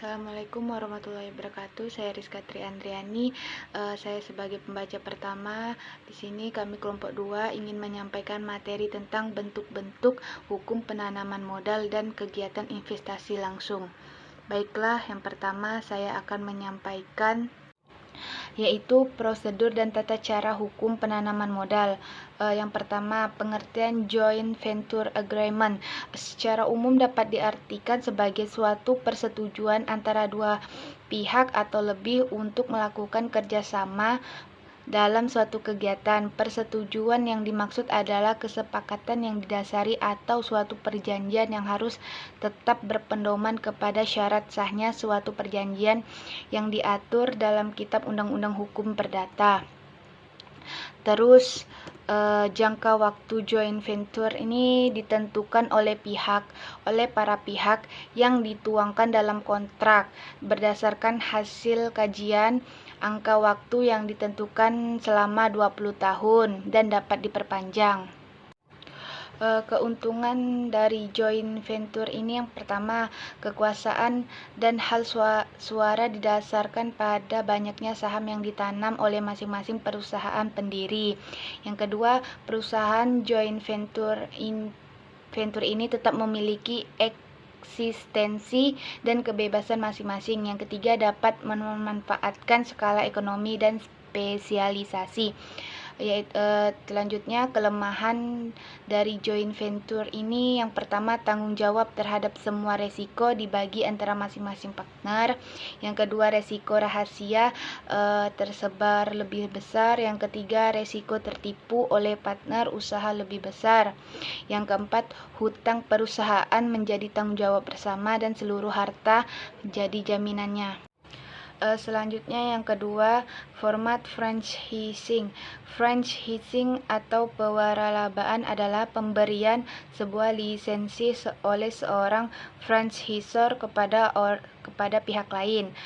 Assalamualaikum warahmatullahi wabarakatuh. Saya Rizka Triandriani. Saya sebagai pembaca pertama di sini kami kelompok 2 ingin menyampaikan materi tentang bentuk-bentuk hukum penanaman modal dan kegiatan investasi langsung. Baiklah, yang pertama saya akan menyampaikan yaitu prosedur dan tata cara hukum penanaman modal. Yang pertama, pengertian joint venture agreement. Secara umum dapat diartikan sebagai suatu persetujuan antara dua pihak atau lebih untuk melakukan kerjasama dalam suatu kegiatan. Persetujuan yang dimaksud adalah kesepakatan yang didasari atau suatu perjanjian yang harus tetap berpedoman kepada syarat sahnya suatu perjanjian yang diatur dalam Kitab Undang-Undang Hukum Perdata. Terus jangka waktu joint venture ini ditentukan oleh para pihak yang dituangkan dalam kontrak berdasarkan hasil kajian angka waktu yang ditentukan selama 20 tahun dan dapat diperpanjang. Keuntungan dari joint venture ini yang pertama, kekuasaan dan hal suara didasarkan pada banyaknya saham yang ditanam oleh masing-masing perusahaan pendiri. Yang kedua, perusahaan joint venture ini tetap memiliki eksistensi dan kebebasan masing-masing. Yang ketiga, dapat memanfaatkan skala ekonomi dan spesialisasi. Selanjutnya, kelemahan dari joint venture ini yang pertama, tanggung jawab terhadap semua resiko dibagi antara masing-masing partner. Yang kedua, resiko rahasia tersebar lebih besar. Yang ketiga, resiko tertipu oleh partner usaha lebih besar. Yang keempat, hutang perusahaan menjadi tanggung jawab bersama dan seluruh harta menjadi jaminannya. Selanjutnya yang kedua, format franchising. Franchising atau pewaralabaan adalah pemberian sebuah lisensi oleh seorang franchisor kepada pihak lain.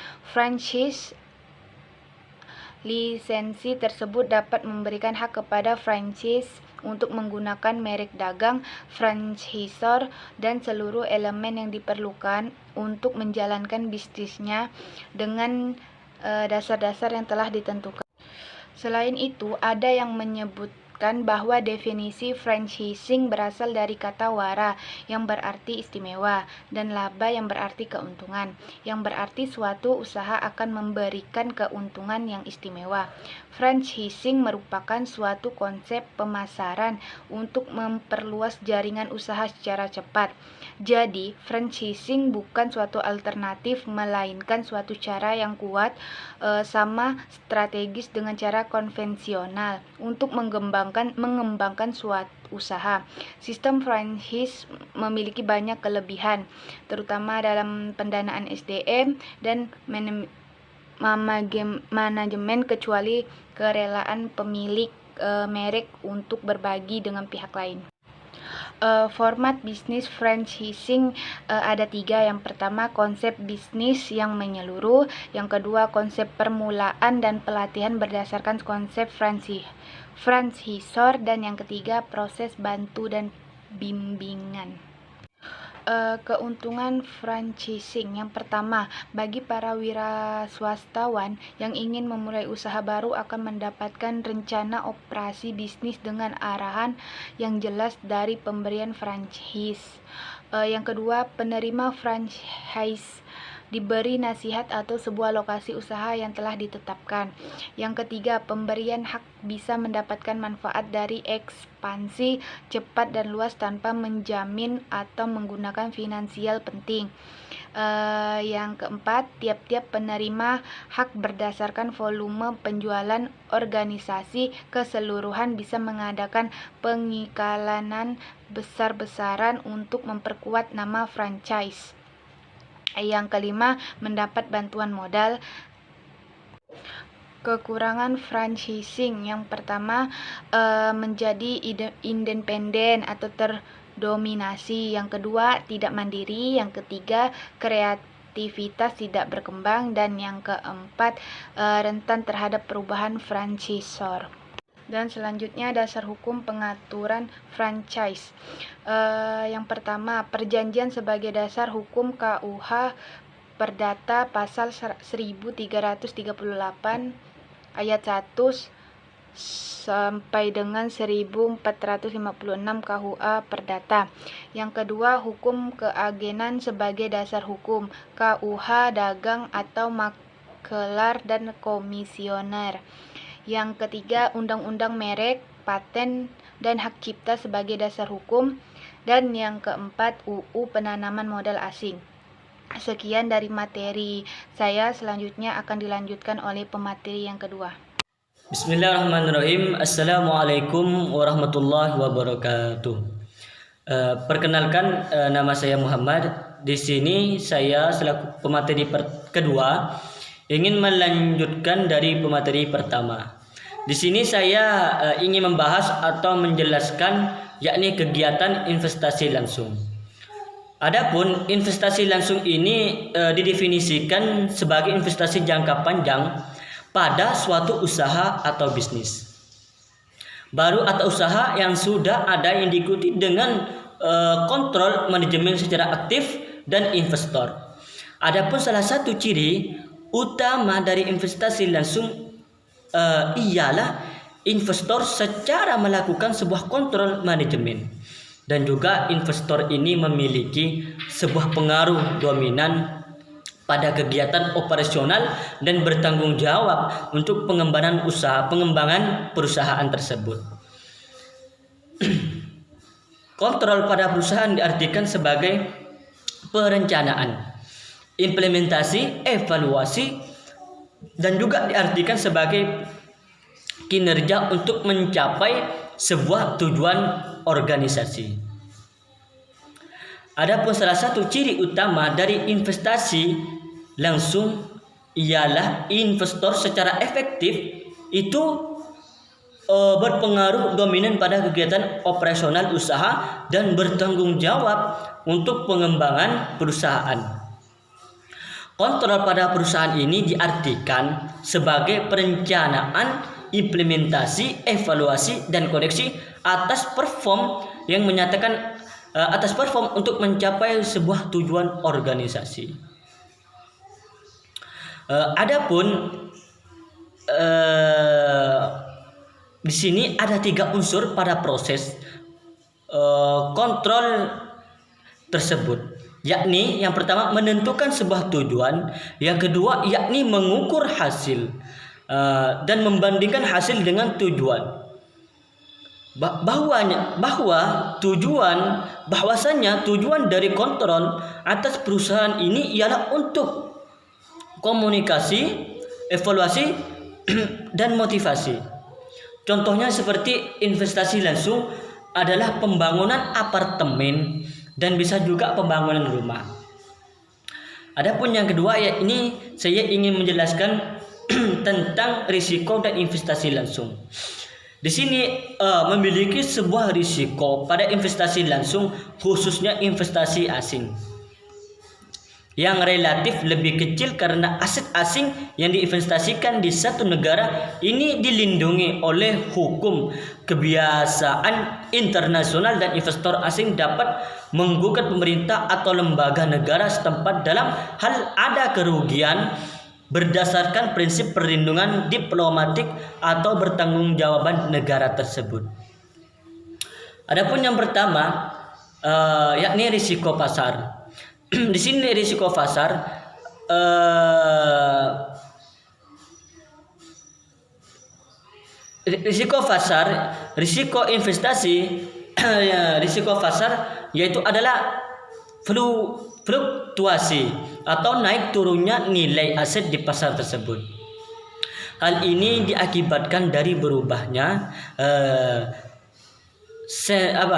Lisensi tersebut dapat memberikan hak kepada franchise untuk menggunakan merek dagang franchisor dan seluruh elemen yang diperlukan untuk menjalankan bisnisnya dengan dasar-dasar yang telah ditentukan. Selain itu, ada yang menyebutkan bahwa definisi franchising berasal dari kata wara yang berarti istimewa dan laba yang berarti keuntungan, yang berarti suatu usaha akan memberikan keuntungan yang istimewa. Franchising merupakan suatu konsep pemasaran untuk memperluas jaringan usaha secara cepat. Jadi, franchising bukan suatu alternatif melainkan suatu cara yang kuat sama strategis dengan cara konvensional untuk mengembangkan suatu usaha. Sistem franchise memiliki banyak kelebihan, terutama dalam pendanaan SDM dan manajemen, kecuali kerelaan pemilik merek untuk berbagi dengan pihak lain. Format bisnis franchising ada 3. Yang pertama, konsep bisnis yang menyeluruh. Yang kedua, konsep permulaan dan pelatihan berdasarkan konsep franchisor. Dan yang ketiga, proses bantu dan bimbingan. Keuntungan franchising. Yang pertama, bagi para wira swastawan yang ingin memulai usaha baru akan mendapatkan rencana operasi bisnis dengan arahan yang jelas dari pemberian franchise. Yang kedua, penerima franchise diberi nasihat atau sebuah lokasi usaha yang telah ditetapkan. Yang ketiga, pemberian hak bisa mendapatkan manfaat dari ekspansi cepat dan luas tanpa menjamin atau menggunakan finansial penting. Yang keempat, tiap-tiap penerima hak berdasarkan volume penjualan organisasi keseluruhan bisa mengadakan pengiklanan besar-besaran untuk memperkuat nama franchise. Yang kelima, mendapat bantuan modal. Kekurangan franchising yang pertama, menjadi independen atau terdominasi. Yang kedua, tidak mandiri. Yang ketiga, kreativitas tidak berkembang. Dan yang keempat, rentan terhadap perubahan franchisor. Dan selanjutnya, dasar hukum pengaturan franchise. Yang pertama, perjanjian sebagai dasar hukum KUH Perdata pasal 1338 ayat 1 sampai dengan 1456 KUA Perdata. Yang kedua, hukum keagenan sebagai dasar hukum, KUH dagang atau makelar dan komisioner. Yang ketiga, undang-undang merek, paten, dan hak cipta sebagai dasar hukum. Dan yang keempat, UU penanaman modal asing. Sekian dari materi saya, selanjutnya akan dilanjutkan oleh pemateri yang kedua. Bismillahirrahmanirrahim. Assalamualaikum warahmatullahi wabarakatuh. Perkenalkan, nama saya Muhammad. Di sini saya selaku pemateri kedua ingin melanjutkan dari pemateri pertama. Di sini saya ingin membahas atau menjelaskan yakni kegiatan investasi langsung. Adapun investasi langsung ini didefinisikan sebagai investasi jangka panjang pada suatu usaha atau bisnis baru atau usaha yang sudah ada yang diikuti dengan kontrol manajemen secara aktif dan investor. Adapun salah satu ciri utama dari investasi langsung ialah investor secara melakukan sebuah kontrol manajemen, dan juga investor ini memiliki sebuah pengaruh dominan pada kegiatan operasional dan bertanggung jawab untuk pengembangan perusahaan tersebut. Kontrol pada perusahaan diartikan sebagai perencanaan, implementasi, evaluasi, dan juga diartikan sebagai kinerja untuk mencapai sebuah tujuan organisasi. Adapun salah satu ciri utama dari investasi langsung ialah investor secara efektif itu berpengaruh dominan pada kegiatan operasional usaha dan bertanggung jawab untuk pengembangan perusahaan. Kontrol pada perusahaan ini diartikan sebagai perencanaan, implementasi, evaluasi, dan koreksi atas perform untuk mencapai sebuah tujuan organisasi. Adapun di sini ada 3 unsur pada proses kontrol tersebut, yakni yang pertama menentukan sebuah tujuan, yang kedua yakni mengukur hasil dan membandingkan hasil dengan tujuan. Bahwasanya tujuan dari kontrol atas perusahaan ini ialah untuk komunikasi, evaluasi, dan motivasi. Contohnya seperti investasi langsung adalah pembangunan apartemen dan bisa juga pembangunan rumah. Adapun yang kedua, ini saya ingin menjelaskan tentang risiko dan investasi langsung. Di sini memiliki sebuah risiko pada investasi langsung, khususnya investasi asing, yang relatif lebih kecil karena aset asing yang diinvestasikan di satu negara ini dilindungi oleh hukum kebiasaan internasional, dan investor asing dapat menggugat pemerintah atau lembaga negara setempat dalam hal ada kerugian berdasarkan prinsip perlindungan diplomatik atau bertanggungjawaban negara tersebut. Adapun yang pertama yakni risiko pasar. Di sini risiko pasar risiko investasi risiko pasar yaitu adalah fluktuasi atau naik turunnya nilai aset di pasar tersebut. Hal ini diakibatkan dari berubahnya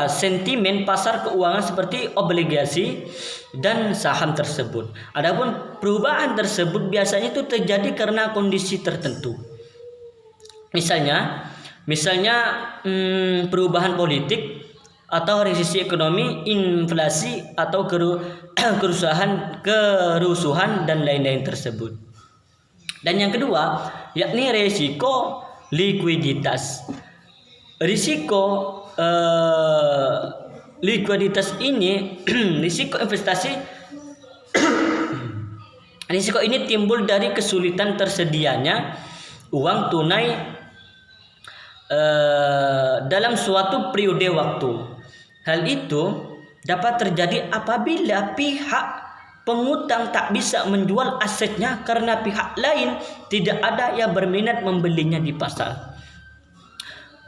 sentimen pasar keuangan seperti obligasi dan saham tersebut. Adapun perubahan tersebut biasanya itu terjadi karena kondisi tertentu. Misalnya perubahan politik atau resesi ekonomi, inflasi, atau kerusuhan dan lain-lain tersebut. Dan yang kedua yakni risiko likuiditas. Risiko likuiditas ini risiko investasi Risiko ini timbul dari kesulitan tersedianya uang tunai dalam suatu periode waktu. Hal itu dapat terjadi apabila pihak pengutang tak bisa menjual asetnya karena pihak lain tidak ada yang berminat membelinya di pasar.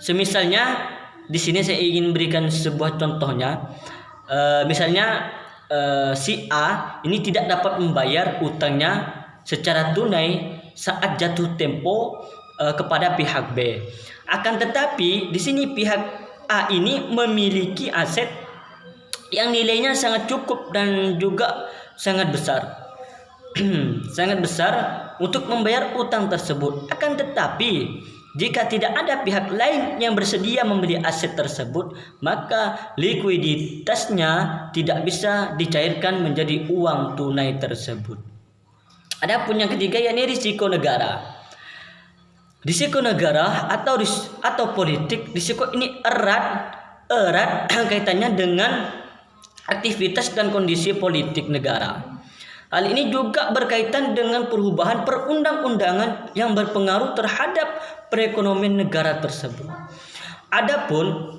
Semisalnya di sini saya ingin berikan sebuah contohnya. Misalnya si A ini tidak dapat membayar utangnya secara tunai saat jatuh tempo kepada pihak B. Akan tetapi di sini pihak A ini memiliki aset yang nilainya sangat cukup dan juga sangat besar. Sangat besar untuk membayar utang tersebut. Akan tetapi jika tidak ada pihak lain yang bersedia membeli aset tersebut, maka likuiditasnya tidak bisa dicairkan menjadi uang tunai tersebut. Adapun yang ketiga yakni risiko negara. Risiko negara atau politik, risiko ini erat kaitannya dengan aktivitas dan kondisi politik negara. Hal ini juga berkaitan dengan perubahan perundang-undangan yang berpengaruh terhadap perekonomian negara tersebut. Adapun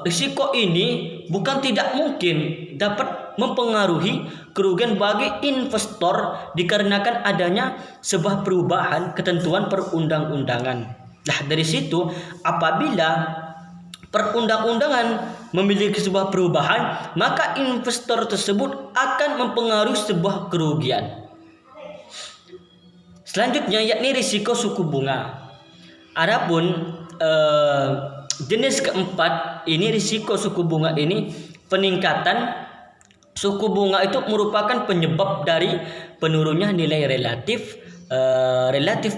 risiko ini bukan tidak mungkin dapat mempengaruhi kerugian bagi investor dikarenakan adanya sebuah perubahan ketentuan perundang-undangan. Nah, dari situ apabila perundang-undangan memiliki sebuah perubahan, maka investor tersebut akan mempengaruhi sebuah kerugian. Selanjutnya yakni risiko suku bunga. Adapun jenis keempat ini risiko suku bunga ini peningkatan suku bunga itu merupakan penyebab dari penurunnya nilai relatif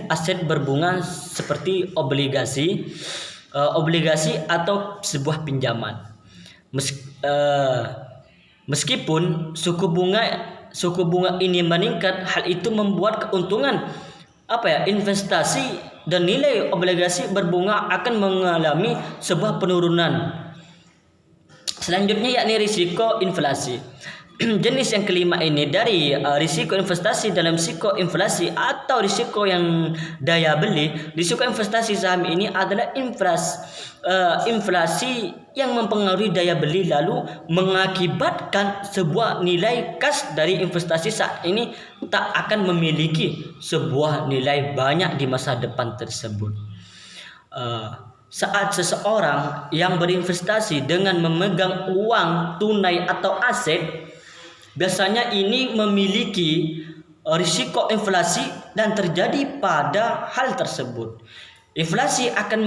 aset berbunga seperti obligasi atau sebuah pinjaman. Meskipun suku bunga ini meningkat, hal itu membuat keuntungan investasi dan nilai obligasi berbunga akan mengalami sebuah penurunan. Selanjutnya yakni risiko inflasi. Jenis yang kelima ini dari risiko investasi dalam risiko inflasi atau risiko yang daya beli. Risiko investasi saham ini adalah inflasi yang mempengaruhi daya beli lalu mengakibatkan sebuah nilai kas dari investasi saat ini tak akan memiliki sebuah nilai banyak di masa depan tersebut. Saat seseorang yang berinvestasi dengan memegang uang tunai atau aset, biasanya ini memiliki risiko inflasi dan terjadi pada hal tersebut. Inflasi akan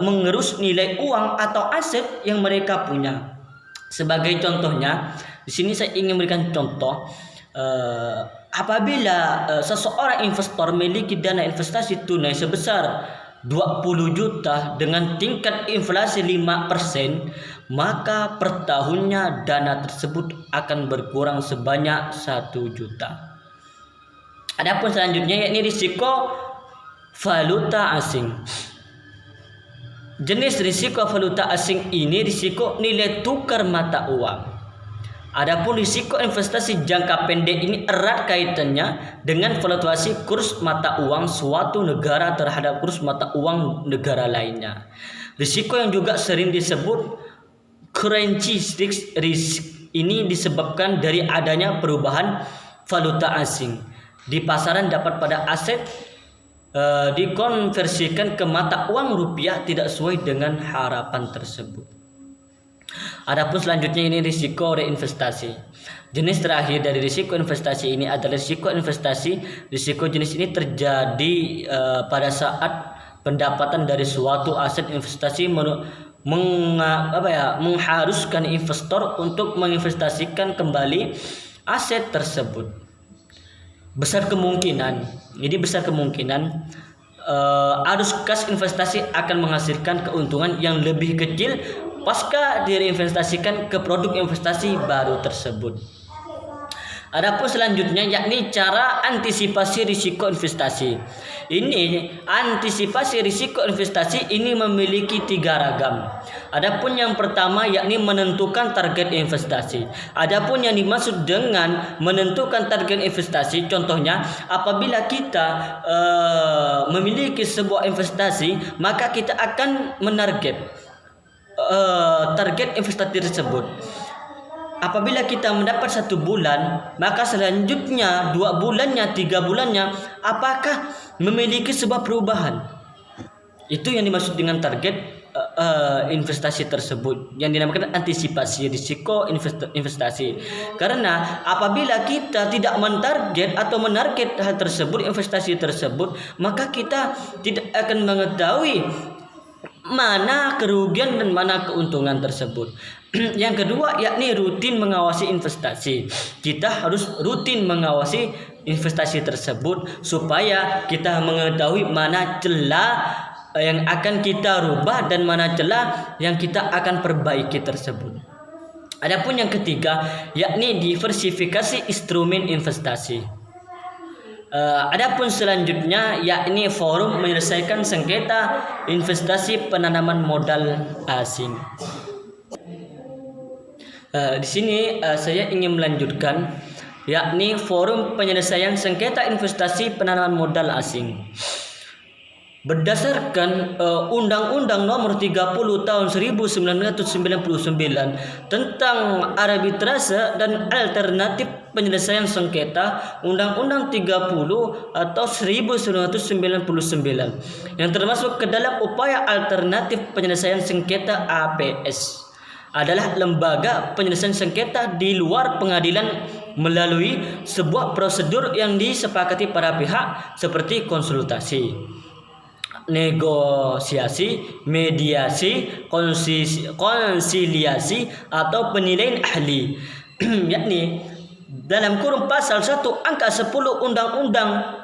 mengerus nilai uang atau aset yang mereka punya. Sebagai contohnya, di sini saya ingin memberikan contoh. Apabila seseorang investor memiliki dana investasi tunai sebesar 20 juta dengan tingkat inflasi 5%, maka per tahunnya dana tersebut akan berkurang sebanyak 1 juta. Adapun selanjutnya yakni risiko valuta asing. Jenis risiko valuta asing ini risiko nilai tukar mata uang. Adapun risiko investasi jangka pendek ini erat kaitannya dengan fluktuasi kurs mata uang suatu negara terhadap kurs mata uang negara lainnya. Risiko yang juga sering disebut currency risk ini disebabkan dari adanya perubahan valuta asing di pasaran dapat pada aset dikonversikan ke mata uang rupiah tidak sesuai dengan harapan tersebut. Adapun selanjutnya ini risiko reinvestasi. Jenis terakhir dari risiko investasi ini adalah risiko investasi. Risiko jenis ini terjadi pada saat pendapatan dari suatu aset investasi mengharuskan investor untuk menginvestasikan kembali aset tersebut. Besar kemungkinan arus kas investasi akan menghasilkan keuntungan yang lebih kecil pasca direinvestasikan ke produk investasi baru tersebut. Adapun selanjutnya yakni cara antisipasi risiko investasi. Ini antisipasi risiko investasi ini memiliki 3 ragam. Adapun yang pertama yakni menentukan target investasi. Adapun yang dimaksud dengan menentukan target investasi, contohnya apabila kita memiliki sebuah investasi, maka kita akan menarget target investasi tersebut. Apabila kita mendapat 1 bulan, maka selanjutnya 2 bulannya, 3 bulannya, apakah memiliki sebuah perubahan? Itu yang dimaksud dengan target investasi tersebut, yang dinamakan antisipasi risiko investasi. Karena apabila kita tidak mentarget atau menarget hal tersebut, investasi tersebut, maka kita tidak akan mengetahui mana kerugian dan mana keuntungan tersebut. Yang kedua yakni rutin mengawasi investasi. Kita harus rutin mengawasi investasi tersebut supaya kita mengetahui mana celah yang akan kita rubah dan mana celah yang kita akan perbaiki tersebut. Adapun yang ketiga yakni diversifikasi instrumen investasi. Adapun selanjutnya yakni forum menyelesaikan sengketa investasi penanaman modal asing. Di sini saya ingin melanjutkan yakni forum penyelesaian sengketa investasi penanaman modal asing. Berdasarkan Undang-Undang Nomor 30 Tahun 1999 tentang arbitrase dan alternatif penyelesaian sengketa, Undang-Undang 30 atau 1999 yang termasuk ke dalam upaya alternatif penyelesaian sengketa APS adalah lembaga penyelesaian sengketa di luar pengadilan melalui sebuah prosedur yang disepakati para pihak seperti konsultasi, negosiasi, mediasi, konsiliasi atau penilaian ahli. Yakni dalam kurung pasal 1 angka 10 Undang-Undang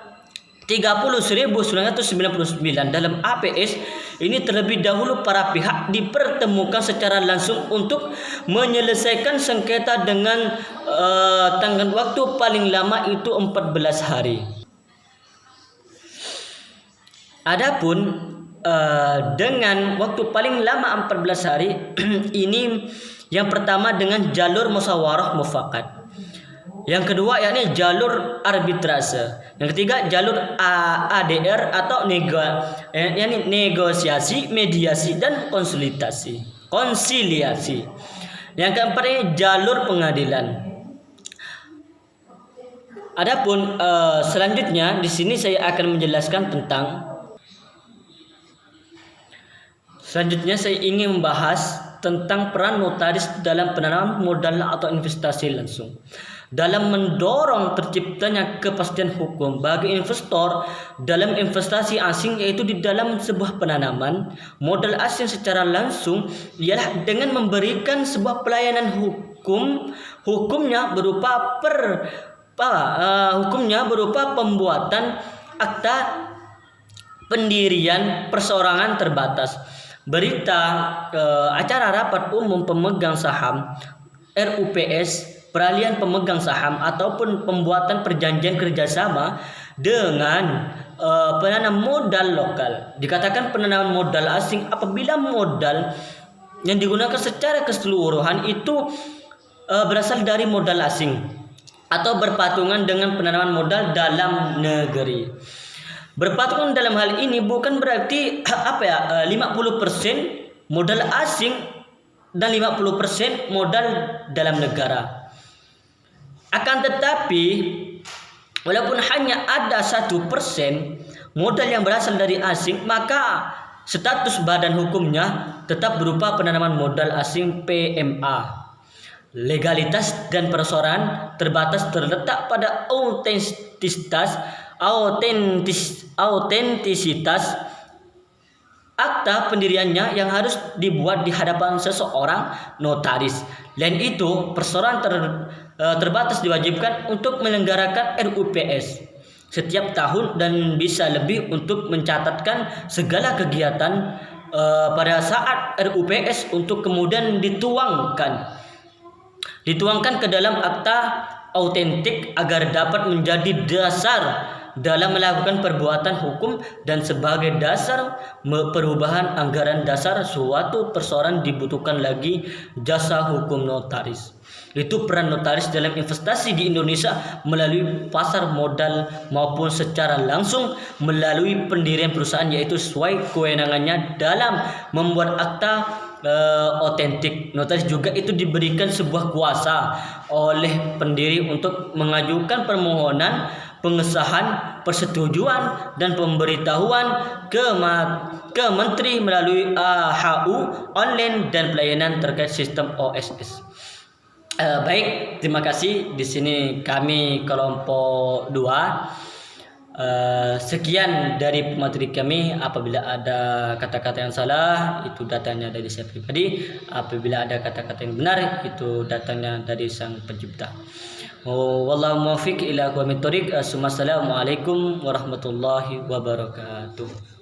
30.1999 dalam APS ini terlebih dahulu para pihak dipertemukan secara langsung untuk menyelesaikan sengketa dengan tenggang waktu paling lama itu 14 hari. Adapun dengan waktu paling lama 14 hari ini yang pertama dengan jalur musyawarah mufakat. Yang kedua yakni jalur arbitrase. Yang ketiga jalur ADR atau negosiasi, mediasi dan konsiliasi. Yang keempat ini jalur pengadilan. Adapun selanjutnya di sini saya akan menjelaskan tentang saya ingin membahas tentang peran notaris dalam penanaman modal atau investasi langsung. Dalam mendorong terciptanya kepastian hukum bagi investor dalam investasi asing, yaitu di dalam sebuah penanaman modal asing secara langsung, ialah dengan memberikan sebuah pelayanan hukumnya berupa pembuatan akta pendirian perseorangan terbatas, berita acara rapat umum pemegang saham RUPS, peralihan pemegang saham ataupun pembuatan perjanjian kerjasama dengan penanam modal lokal. Dikatakan penanaman modal asing apabila modal yang digunakan secara keseluruhan itu berasal dari modal asing atau berpatungan dengan penanaman modal dalam negeri. Berpatungan dalam hal ini bukan berarti 50% modal asing dan 50% modal dalam negara. Akan tetapi walaupun hanya ada 1% modal yang berasal dari asing, maka status badan hukumnya tetap berupa penanaman modal asing PMA. Legalitas dan persoalan terbatas terletak pada autentisitas akta pendiriannya yang harus dibuat di hadapan seseorang notaris. Lain itu, persoalan terbatas diwajibkan untuk menyelenggarakan RUPS setiap tahun dan bisa lebih untuk mencatatkan segala kegiatan pada saat RUPS untuk kemudian dituangkan ke dalam akta autentik agar dapat menjadi dasar dalam melakukan perbuatan hukum dan sebagai dasar perubahan anggaran dasar suatu persoalan dibutuhkan lagi jasa hukum notaris. Itu peran notaris dalam investasi di Indonesia melalui pasar modal maupun secara langsung melalui pendirian perusahaan, yaitu sesuai kewenangannya dalam membuat akta otentik. Notaris juga itu diberikan sebuah kuasa oleh pendiri untuk mengajukan permohonan pengesahan, persetujuan dan pemberitahuan ke menteri melalui AHU online dan pelayanan terkait sistem OSS. Baik, terima kasih. Di sini kami kelompok 2. Sekian dari materi kami. Apabila ada kata-kata yang salah, itu datangnya dari saya pribadi. Apabila ada kata-kata yang benar, itu datangnya dari Sang Pencipta. Wallahu muwaffiq ila aqwamit thoriq. Assalamualaikum warahmatullahi wabarakatuh.